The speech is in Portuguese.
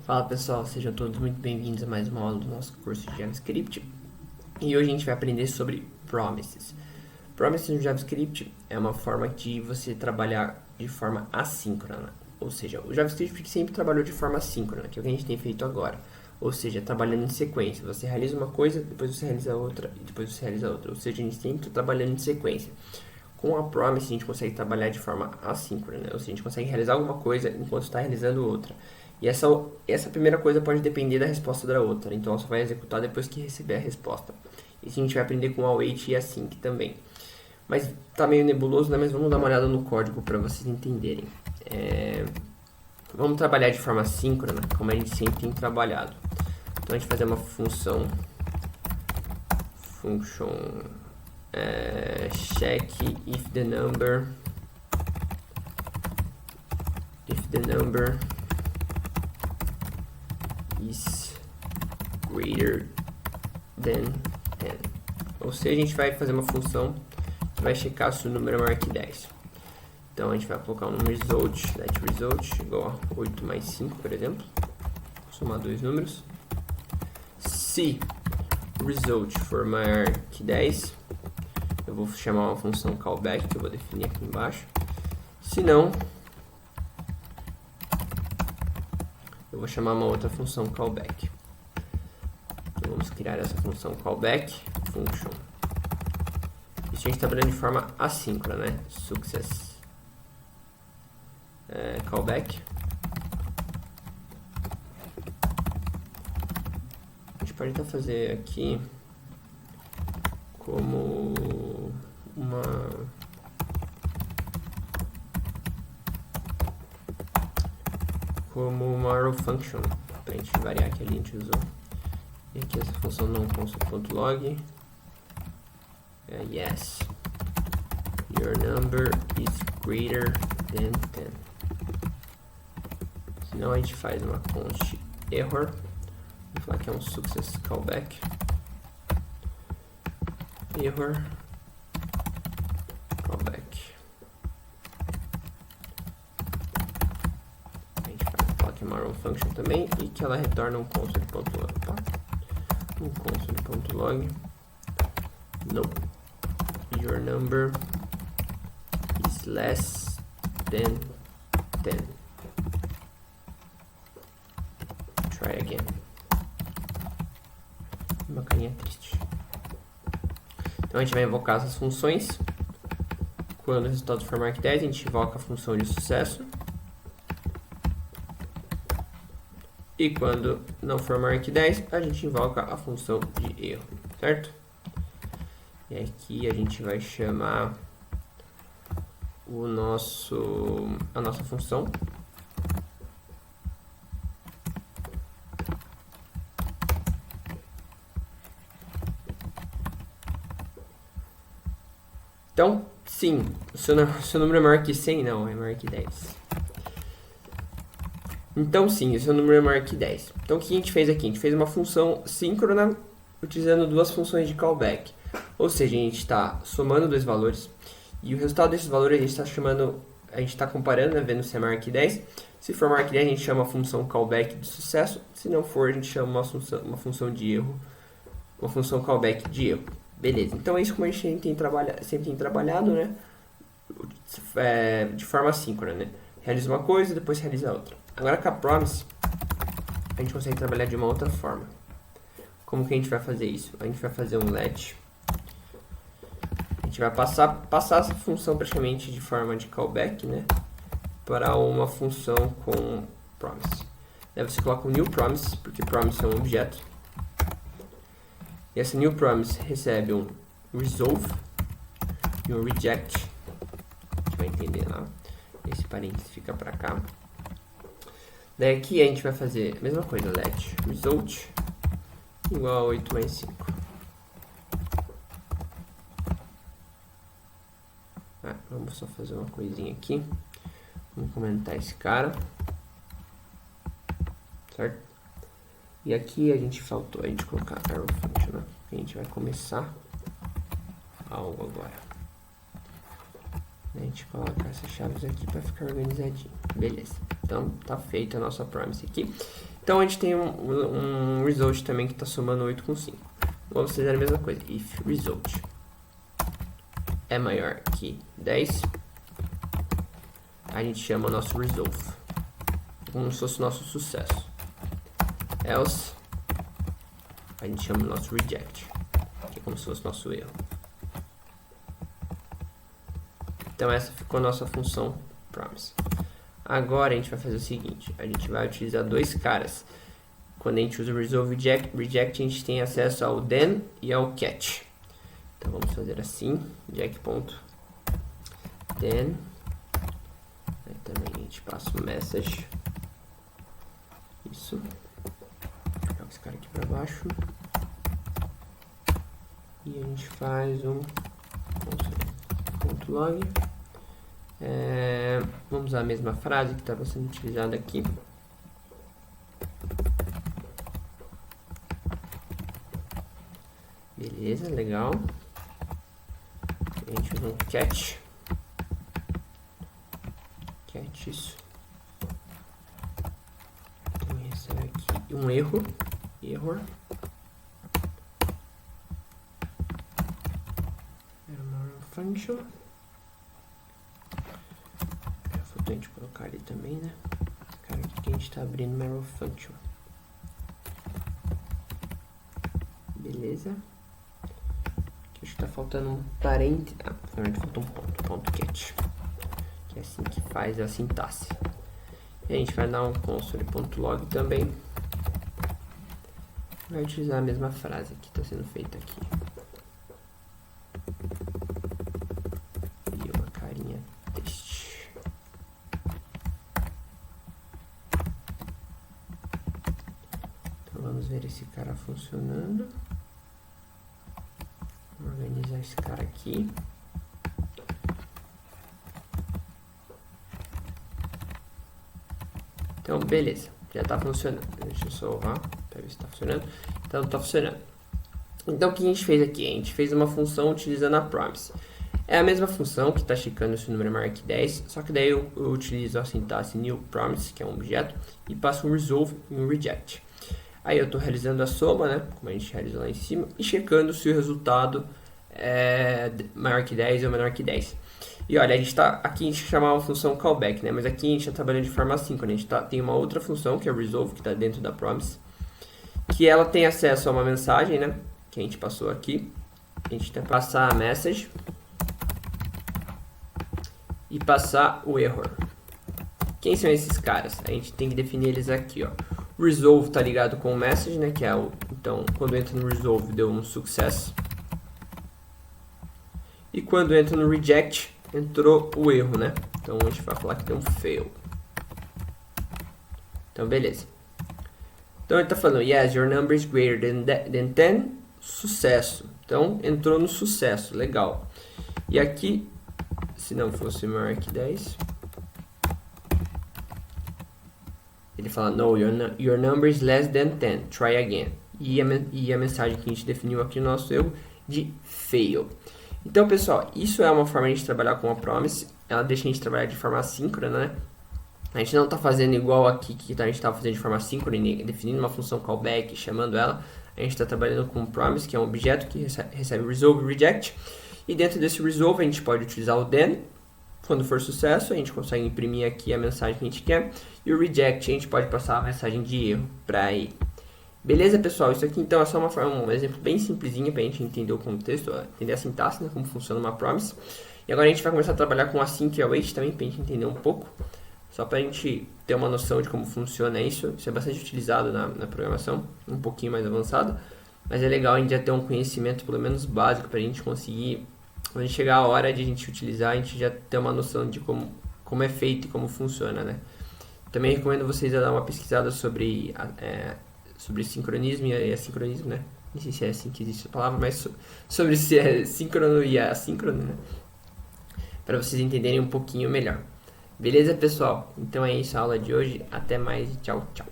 Fala pessoal, sejam todos muito bem-vindos a mais uma aula do nosso curso de JavaScript. E hoje a gente vai aprender sobre Promises. Promises no JavaScript é uma forma de você trabalhar de forma assíncrona. Ou seja, o JavaScript sempre trabalhou de forma assíncrona, que é o que a gente tem feito agora. Ou seja, trabalhando em sequência. Você realiza uma coisa, depois você realiza outra, e depois você realiza outra. Ou seja, a gente sempre está trabalhando em sequência. Com a Promise a gente consegue trabalhar de forma assíncrona, ou seja, a gente consegue realizar alguma coisa enquanto está realizando outra. E essa primeira coisa pode depender da resposta da outra, então ela só vai executar depois que receber a resposta. Isso a gente vai aprender com await e async também. Mas tá meio nebuloso, né? Mas vamos dar uma olhada no código para vocês entenderem. Vamos trabalhar de forma assíncrona, como a gente sempre tem trabalhado. Então a gente vai fazer uma function check if the number is greater than 10. Ou seja, a gente vai fazer uma função que vai checar se o número é maior que 10. Então a gente vai colocar um número result, let result igual a 8 mais 5, por exemplo. Vou somar dois números. Se result for maior que 10, eu vou chamar uma função callback, que eu vou definir aqui embaixo. Se não, eu vou chamar uma outra função callback. Então vamos criar essa função callback function. Isso a gente está trabalhando de forma assíncrona, né? Success callback. A gente pode até fazer aqui como uma arrow function, para a gente variar que a gente usou. E aqui essa função não console.log yes, your number is greater than 10. Senão a gente faz uma const error, vou falar que é um success callback, error callback. A gente vai falar que é uma arrow function também e que ela retorna um console.log, tá? Um console.log no, your number is less than 10. Try again. Uma carinha triste. Então a gente vai invocar essas funções. Quando o resultado for maior que 10, a gente invoca a função de sucesso. E quando não for maior que 10, a gente invoca a função de erro, certo? E aqui a gente vai chamar a nossa função. Então, sim, o seu número é maior que 100? Não, é maior que 10. Então, sim, o seu número é maior que 10. Então, o que a gente fez aqui? A gente fez uma função síncrona utilizando duas funções de callback. Ou seja, a gente está somando dois valores e o resultado desses valores a gente está comparando, né, vendo se é maior que 10. Se for maior que 10, a gente chama a função callback de sucesso. Se não for, a gente chama uma função de erro, uma função callback de erro. Beleza, então é isso como a gente sempre tem trabalhado, né? De forma assíncrona, né? Realiza uma coisa, depois realiza outra. Agora com a Promise, a gente consegue trabalhar de uma outra forma. Como que a gente vai fazer isso? A gente vai fazer um let. A gente vai passar essa função praticamente de forma de callback, né? Para uma função com Promise. Daí você coloca um new Promise, porque Promise é um objeto. E essa new promise recebe um resolve e um reject. A gente vai entender lá. Esse parênteses fica para cá. Daí aqui a gente vai fazer a mesma coisa. Let result igual a 8 mais 5. Vamos só fazer uma coisinha aqui. Vamos comentar esse cara. Certo? E aqui a gente colocar arrow function, né? A gente vai começar algo agora. A gente coloca essas chaves aqui para ficar organizadinho. Beleza. Então, tá feita a nossa promise aqui. Então, a gente tem um result também que está somando 8 com 5. Vamos fazer a mesma coisa. If result é maior que 10, a gente chama o nosso resolve, como se fosse o nosso sucesso. Else, a gente chama o nosso reject, que é como se fosse o nosso erro. Então, essa ficou a nossa função promise. Agora a gente vai fazer o seguinte, a gente vai utilizar dois caras. Quando a gente usa o resolve reject, a gente tem acesso ao then e ao catch. Então vamos fazer assim, jack.then. Aí também a gente passa o message. Isso. Joga esse cara aqui para baixo. E a gente faz um ponto log. Vamos usar a mesma frase que estava sendo utilizada aqui. Beleza, legal. A gente usa um catch. Catch isso. Então recebe aqui um erro. Error. Error function. A gente colocar ali também, né? Cara, aqui que a gente está abrindo uma error function. Beleza. Aqui acho que tá faltando um parênteses. Ah, na verdade faltou um ponto catch. Que é assim que faz a sintaxe. E a gente vai dar um console.log também. Vai utilizar a mesma frase que está sendo feita aqui. E uma carinha triste. Vamos ver esse cara funcionando. Vou organizar esse cara aqui. Então, beleza. Já está funcionando. Deixa eu salvar para ver se está funcionando. Então, está funcionando. Então, o que a gente fez aqui? A gente fez uma função utilizando a promise. É a mesma função que está checando se o número é maior que 10, só que daí eu utilizo a sintaxe new promise, que é um objeto, e passo um resolve e um reject. Aí eu estou realizando a soma, né, como a gente realizou lá em cima, e checando se o resultado é maior que 10 ou menor que 10. E olha, aqui a gente chamava a função callback, né, mas aqui a gente está trabalhando de forma assíncrona. A gente tem uma outra função, que é o resolve, que está dentro da promise, que ela tem acesso a uma mensagem, né, que a gente passou aqui. A gente tem que passar a message e passar o error. Quem são esses caras? A gente tem que definir eles aqui, ó. O resolve está ligado com o message, né? Que é então, quando entra no resolve, deu um success. E quando entra no reject, entrou o erro, né? Então, a gente vai falar que deu um fail. Então, beleza. Então, ele está falando, yes, your number is greater than 10, sucesso. Então, entrou no sucesso, legal. E aqui, se não fosse maior que 10... Ele fala, no, your number is less than 10, try again. E a mensagem que a gente definiu aqui no nosso erro de fail. Então, pessoal, isso é uma forma de a gente trabalhar com a promise. Ela deixa a gente trabalhar de forma assíncrona, né? A gente não está fazendo igual aqui que a gente estava fazendo de forma assíncrona, definindo uma função callback, chamando ela. A gente está trabalhando com promise, que é um objeto que recebe resolve e reject. E dentro desse resolve a gente pode utilizar o then. Quando for sucesso, a gente consegue imprimir aqui a mensagem que a gente quer. E o reject, a gente pode passar a mensagem de erro para aí. Beleza, pessoal? Isso aqui, então, é só um exemplo bem simplesinho para a gente entender o contexto, entender a sintaxe, né, como funciona uma promise. E agora a gente vai começar a trabalhar com async e await também, para a gente entender um pouco. Só para a gente ter uma noção de como funciona isso. Isso é bastante utilizado na programação, um pouquinho mais avançado. Mas é legal a gente já ter um conhecimento, pelo menos básico, para a gente conseguir... Quando chegar a hora de a gente utilizar, a gente já ter uma noção de como é feito e como funciona, né? Também recomendo vocês a dar uma pesquisada sobre sincronismo e assincronismo, né? Não sei se é assim que existe essa palavra, mas sobre se é síncrono e assíncrono, né? Para vocês entenderem um pouquinho melhor. Beleza, pessoal? Então é isso a aula de hoje. Até mais. Tchau, tchau.